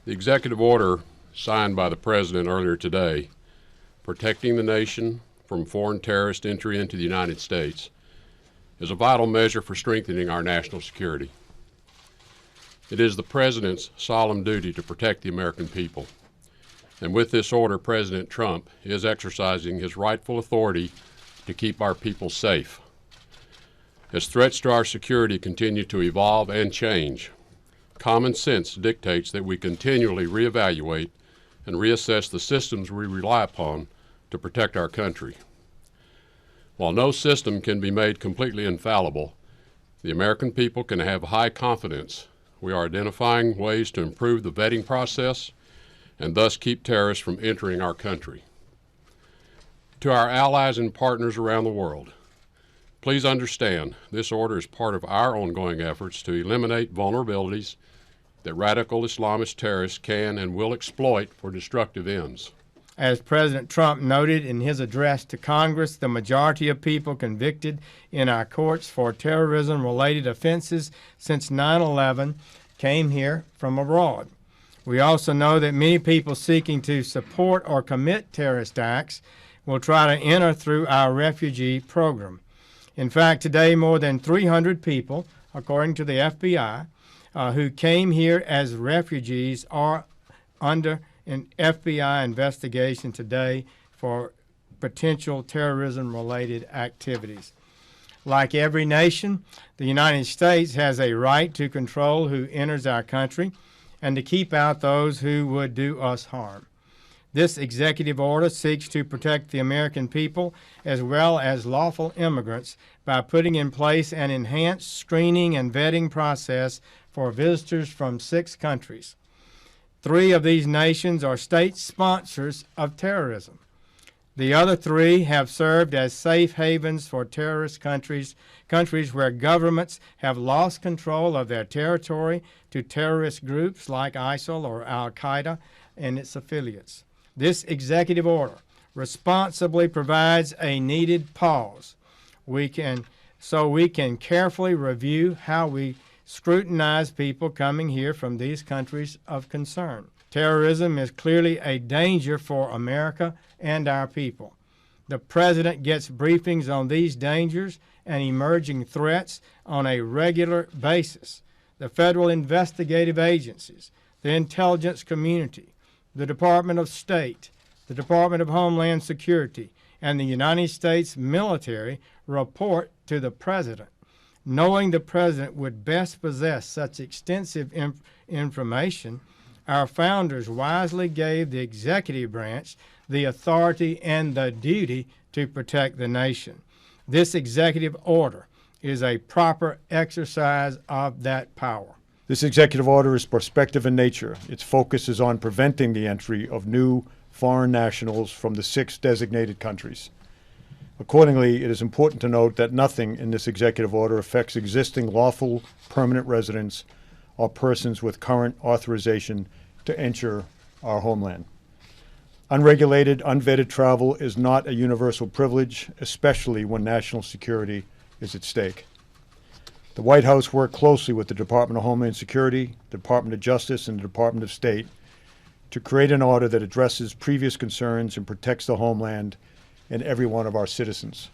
The executive order signed by the President earlier today, protecting the nation from foreign terrorist entry into the United States, is a vital measure for strengthening our national security. It is the President's solemn duty to protect the American people. And with this order, President Trump is exercising his rightful authority to keep our people safe. As threats to our security continue to evolve and change, common sense dictates that we continually reevaluate and reassess the systems we rely upon to protect our country. While no system can be made completely infallible, the American people can have high confidence we are identifying ways to improve the vetting process and thus keep terrorists from entering our country. To our allies and partners around the world, please understand this order is part of our ongoing efforts to eliminate vulnerabilities that radical Islamist terrorists can and will exploit for destructive ends. As President Trump noted in his address to Congress, the majority of people convicted in our courts for terrorism-related offenses since 9/11 came here from abroad. We also know that many people seeking to support or commit terrorist acts will try to enter through our refugee program. In fact, today more than 300 people, according to the FBI, who came here as refugees are under an FBI investigation today for potential terrorism-related activities. Like every nation, the United States has a right to control who enters our country and to keep out those who would do us harm. This executive order seeks to protect the American people as well as lawful immigrants by putting in place an enhanced screening and vetting process for visitors from 6 countries. 3 of these nations are state sponsors of terrorism. The other 3 have served as safe havens for terrorist countries where governments have lost control of their territory to terrorist groups like ISIL or Al-Qaeda and its affiliates. This executive order responsibly provides a needed pause. We can carefully review how we scrutinize people coming here from these countries of concern. Terrorism is clearly a danger for America and our people. The President gets briefings on these dangers and emerging threats on a regular basis. The federal investigative agencies, the intelligence community, the Department of State, the Department of Homeland Security, and the United States military report to the President. Knowing the President would best possess such extensive information, our founders wisely gave the executive branch the authority and the duty to protect the nation. This executive order is a proper exercise of that power. This executive order is prospective in nature. Its focus is on preventing the entry of new foreign nationals from the 6 designated countries. Accordingly, it is important to note that nothing in this executive order affects existing lawful permanent residents or persons with current authorization to enter our homeland. Unregulated, unvetted travel is not a universal privilege, especially when national security is at stake. The White House worked closely with the Department of Homeland Security, the Department of Justice, and the Department of State to create an order that addresses previous concerns and protects the homeland and every one of our citizens.